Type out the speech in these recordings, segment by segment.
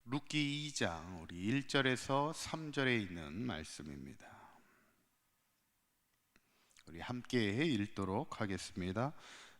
룻기 2장 우리 1절에서 3절에 있는 말씀입니다. 우리 함께 읽도록 하겠습니다.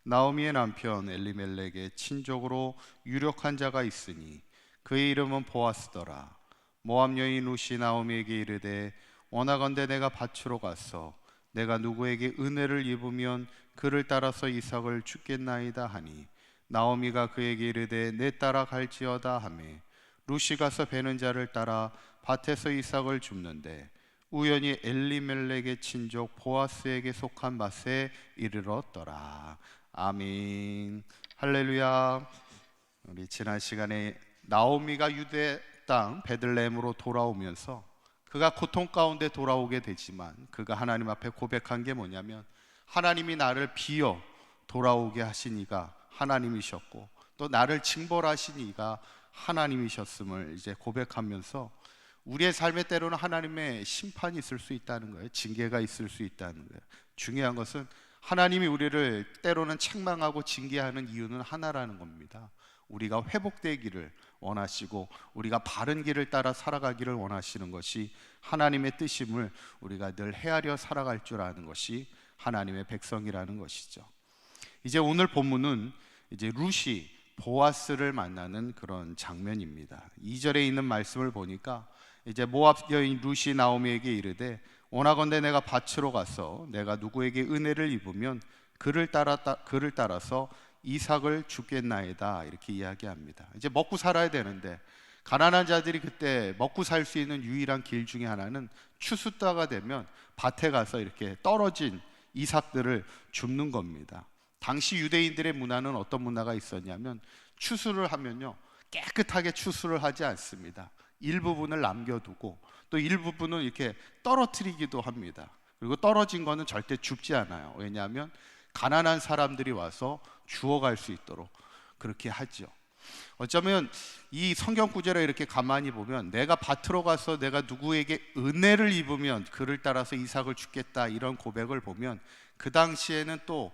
나오미의 남편 엘리멜렉의 친족으로 유력한 자가 있으니 그의 이름은 보아스더라. 모압 여인 룻이 나오미에게 이르되 원하건대 내가 밭으로 가서 내가 누구에게 은혜를 입으면 그를 따라서 이삭을 주겠나이다 하니 나오미가 그에게 이르되 내 따라 갈지어다 하매 룻이 가서 베는 자를 따라 밭에서 이삭을 줍는데 우연히 엘리멜렉의 친족 보아스에게 속한 밭에 이르렀더라. 아멘. 할렐루야. 우리 지난 시간에 나오미가 유대 땅 베들레헴으로 돌아오면서 그가 고통 가운데 돌아오게 되지만 그가 하나님 앞에 고백한 게 뭐냐면 하나님이 나를 비어 돌아오게 하신 이가 하나님이셨고 또 나를 징벌하신 이가 하나님이셨음을 이제 고백하면서 우리의 삶에 때로는 하나님의 심판이 있을 수 있다는 거예요. 징계가 있을 수 있다는 거예요. 중요한 것은 하나님이 우리를 때로는 책망하고 징계하는 이유는 하나라는 겁니다. 우리가 회복되기를 원하시고 우리가 바른 길을 따라 살아가기를 원하시는 것이 하나님의 뜻임을 우리가 늘 헤아려 살아갈 줄 아는 것이 하나님의 백성이라는 것이죠. 이제 오늘 본문은 이제 룻이 보아스를 만나는 그런 장면입니다. 2절에 있는 말씀을 보니까 이제 모압 여인 룻이 나오미에게 이르되 원하건대 내가 밭으로 가서 내가 누구에게 은혜를 입으면 그를 따라서 이삭을 주겠나이다 이렇게 이야기합니다. 이제 먹고 살아야 되는데 가난한 자들이 그때 먹고 살 수 있는 유일한 길 중에 하나는 추수때가 되면 밭에 가서 이렇게 떨어진 이삭들을 줍는 겁니다. 당시 유대인들의 문화는 어떤 문화가 있었냐면 추수를 하면요 깨끗하게 추수를 하지 않습니다. 일부분을 남겨두고 또 일부분은 이렇게 떨어뜨리기도 합니다. 그리고 떨어진 거는 절대 줍지 않아요. 왜냐하면 가난한 사람들이 와서 주워갈 수 있도록 그렇게 하죠. 어쩌면 이 성경 구절을 이렇게 가만히 보면 내가 밭으로 가서 내가 누구에게 은혜를 입으면 그를 따라서 이삭을 주겠다 이런 고백을 보면 그 당시에는 또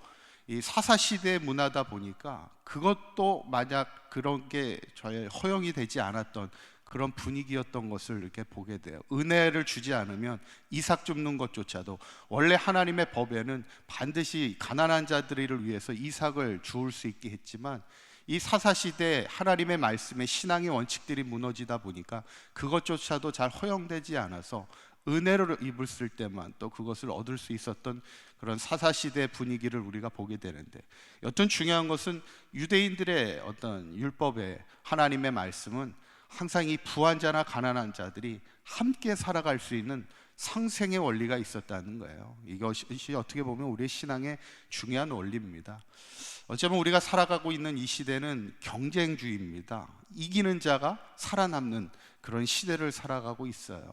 이 사사시대의 문화다 보니까 그것도 만약 그런 게 잘 허용이 되지 않았던 그런 분위기였던 것을 이렇게 보게 돼요. 은혜를 주지 않으면 이삭 줍는 것조차도 원래 하나님의 법에는 반드시 가난한 자들을 위해서 이삭을 주울 수 있게 했지만 이 사사시대 하나님의 말씀에 신앙의 원칙들이 무너지다 보니까 그것조차도 잘 허용되지 않아서 은혜를 입었을 때만 또 그것을 얻을 수 있었던 그런 사사시대 분위기를 우리가 보게 되는데, 여튼 중요한 것은 유대인들의 어떤 율법의 하나님의 말씀은 항상 이 부한 자나 가난한 자들이 함께 살아갈 수 있는 상생의 원리가 있었다는 거예요. 이것이 어떻게 보면 우리의 신앙의 중요한 원리입니다. 어쩌면 우리가 살아가고 있는 이 시대는 경쟁주의입니다. 이기는 자가 살아남는 그런 시대를 살아가고 있어요.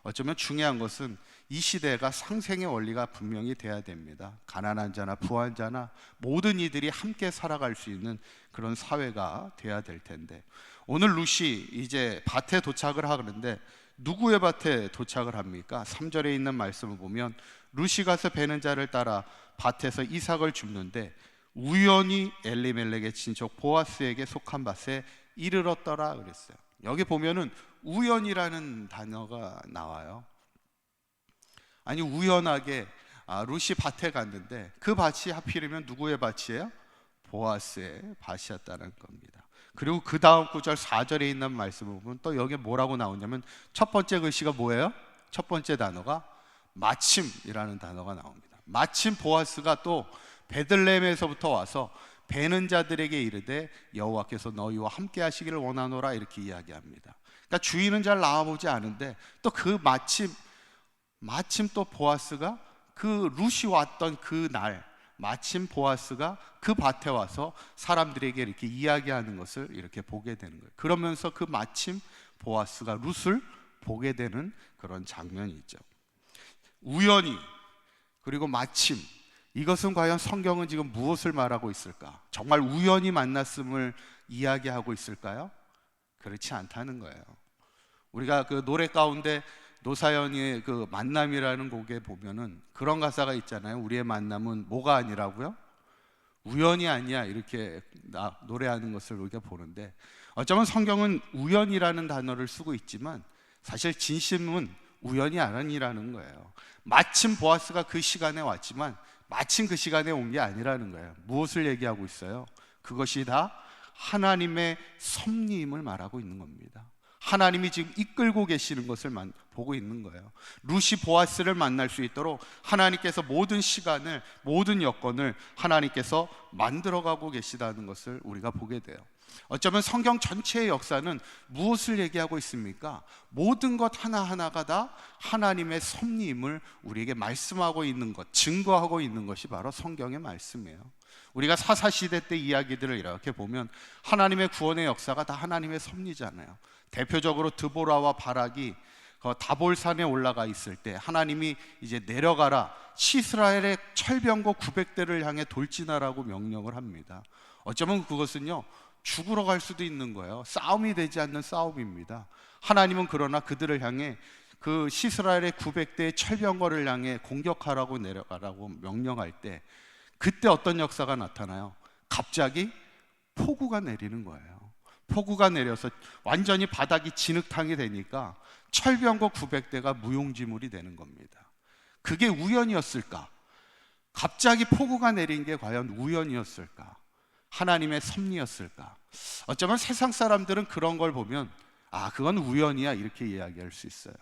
어쩌면 중요한 것은 이 시대가 상생의 원리가 분명히 돼야 됩니다. 가난한 자나 부한 자나 모든 이들이 함께 살아갈 수 있는 그런 사회가 돼야 될 텐데, 오늘 룻이 이제 밭에 도착을 하는데 누구의 밭에 도착을 합니까? 3절에 있는 말씀을 보면 룻이 가서 베는 자를 따라 밭에서 이삭을 줍는데 우연히 엘리멜렉의 친척 보아스에게 속한 밭에 이르렀더라 그랬어요. 여기 보면은 우연이라는 단어가 나와요. 아니 우연하게 룻이 밭에 갔는데 그 밭이 하필이면 누구의 밭이에요? 보아스의 밭이었다는 겁니다. 그리고 그 다음 구절 4절에 있는 말씀을 보면 또 여기 뭐라고 나오냐면 첫 번째 글씨가 뭐예요? 첫 번째 단어가 마침이라는 단어가 나옵니다. 마침 보아스가 또 베들레헴에서부터 와서 베는 자들에게 이르되 여호와께서 너희와 함께 하시기를 원하노라 이렇게 이야기합니다. 그러니까 주인은 잘 나와보지 않은데 또 그 마침 또 보아스가 그 룻이 왔던 그 날 마침 보아스가 그 밭에 와서 사람들에게 이렇게 이야기하는 것을 이렇게 보게 되는 거예요. 그러면서 그 마침 보아스가 룻을 보게 되는 그런 장면이 있죠. 우연히 그리고 마침, 이것은 과연 성경은 지금 무엇을 말하고 있을까? 정말 우연히 만났음을 이야기하고 있을까요? 그렇지 않다는 거예요. 우리가 그 노래 가운데 노사연의 그 만남이라는 곡에 보면은 그런 가사가 있잖아요. 우리의 만남은 뭐가 아니라고요? 우연이 아니야 이렇게 노래하는 것을 우리가 보는데, 어쩌면 성경은 우연이라는 단어를 쓰고 있지만 사실 진심은 우연이 아니라는 거예요. 마침 보아스가 그 시간에 왔지만 마침 그 시간에 온 게 아니라는 거예요. 무엇을 얘기하고 있어요? 그것이 다 하나님의 섭리임을 말하고 있는 겁니다. 하나님이 지금 이끌고 계시는 것을 보고 있는 거예요. 룻이 보아스를 만날 수 있도록 하나님께서 모든 시간을, 모든 여건을 하나님께서 만들어가고 계시다는 것을 우리가 보게 돼요. 어쩌면 성경 전체의 역사는 무엇을 얘기하고 있습니까? 모든 것 하나하나가 다 하나님의 섭리임을 우리에게 말씀하고 있는 것, 증거하고 있는 것이 바로 성경의 말씀이에요. 우리가 사사시대 때 이야기들을 이렇게 보면 하나님의 구원의 역사가 다 하나님의 섭리잖아요. 대표적으로 드보라와 바락이 다볼산에 올라가 있을 때 하나님이 이제 내려가라, 시스라엘의 철병거 900대를 향해 돌진하라고 명령을 합니다. 어쩌면 그것은요, 죽으러 갈 수도 있는 거예요. 싸움이 되지 않는 싸움입니다. 하나님은 그러나 그들을 향해 그 시스라엘의 900대의 철병거를 향해 공격하라고 내려가라고 명령할 때, 그때 어떤 역사가 나타나요? 갑자기 폭우가 내리는 거예요. 폭우가 내려서 완전히 바닥이 진흙탕이 되니까 철병거 900대가 무용지물이 되는 겁니다. 그게 우연이었을까? 갑자기 폭우가 내린 게 과연 우연이었을까? 하나님의 섭리였을까? 어쩌면 세상 사람들은 그런 걸 보면 그건 우연이야 이렇게 이야기할 수 있어요.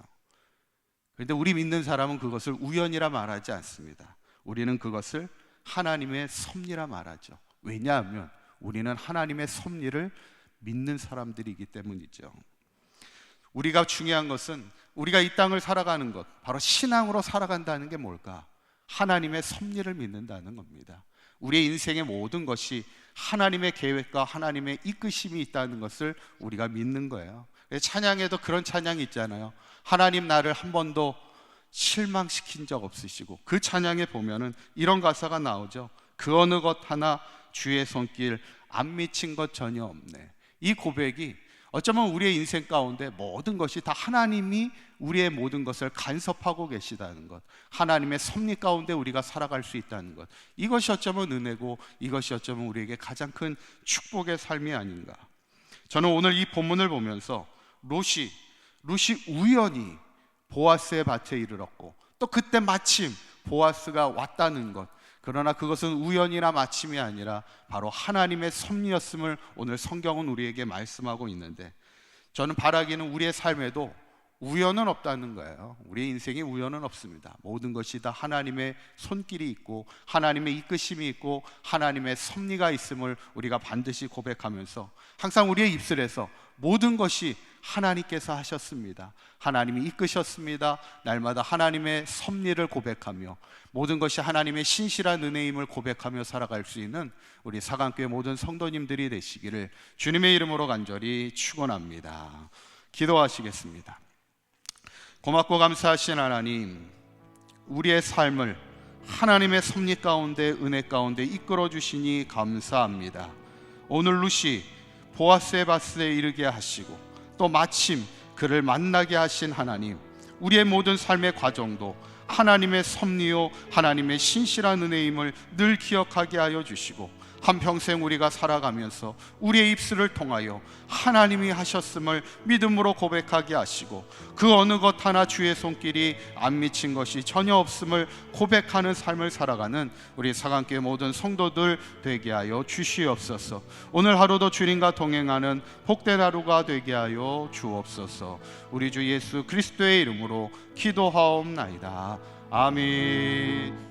그런데 우리 믿는 사람은 그것을 우연이라 말하지 않습니다. 우리는 그것을 하나님의 섭리라 말하죠. 왜냐하면 우리는 하나님의 섭리를 믿는 사람들이기 때문이죠. 우리가 중요한 것은 우리가 이 땅을 살아가는 것, 바로 신앙으로 살아간다는 게 뭘까? 하나님의 섭리를 믿는다는 겁니다. 우리의 인생의 모든 것이 하나님의 계획과 하나님의 이끄심이 있다는 것을 우리가 믿는 거예요. 찬양에도 그런 찬양이 있잖아요. 하나님 나를 한 번도 실망시킨 적 없으시고, 그 찬양에 보면은 이런 가사가 나오죠. 그 어느 것 하나 주의 손길 안 미친 것 전혀 없네. 이 고백이 어쩌면 우리의 인생 가운데 모든 것이 다 하나님이 우리의 모든 것을 간섭하고 계시다는 것, 하나님의 섭리 가운데 우리가 살아갈 수 있다는 것, 이것이 어쩌면 은혜고 이것이 어쩌면 우리에게 가장 큰 축복의 삶이 아닌가. 저는 오늘 이 본문을 보면서 룻이 우연히 보아스의 밭에 이르렀고, 또 그때 마침 보아스가 왔다는 것, 그러나 그것은 우연이나 마침이 아니라 바로 하나님의 섭리였음을 오늘 성경은 우리에게 말씀하고 있는데, 저는 바라기는 우리의 삶에도 우연은 없다는 거예요. 우리의 인생에 우연은 없습니다. 모든 것이 다 하나님의 손길이 있고 하나님의 이끄심이 있고 하나님의 섭리가 있음을 우리가 반드시 고백하면서 항상 우리의 입술에서 모든 것이 하나님께서 하셨습니다, 하나님이 이끄셨습니다, 날마다 하나님의 섭리를 고백하며 모든 것이 하나님의 신실한 은혜임을 고백하며 살아갈 수 있는 우리 사강교회 모든 성도님들이 되시기를 주님의 이름으로 간절히 축원합니다. 기도하시겠습니다. 고맙고 감사하신 하나님, 우리의 삶을 하나님의 섭리 가운데 은혜 가운데 이끌어 주시니 감사합니다. 오늘 룻이 보아스의 밭에 이르게 하시고 또 마침 그를 만나게 하신 하나님, 우리의 모든 삶의 과정도 하나님의 섭리요 하나님의 신실한 은혜임을 늘 기억하게 하여 주시고, 한평생 우리가 살아가면서 우리의 입술을 통하여 하나님이 하셨음을 믿음으로 고백하게 하시고, 그 어느 것 하나 주의 손길이 안 미친 것이 전혀 없음을 고백하는 삶을 살아가는 우리 사강교회 모든 성도들 되게 하여 주시옵소서. 오늘 하루도 주님과 동행하는 복된 하루가 되게 하여 주옵소서. 우리 주 예수 그리스도의 이름으로 기도하옵나이다. 아멘.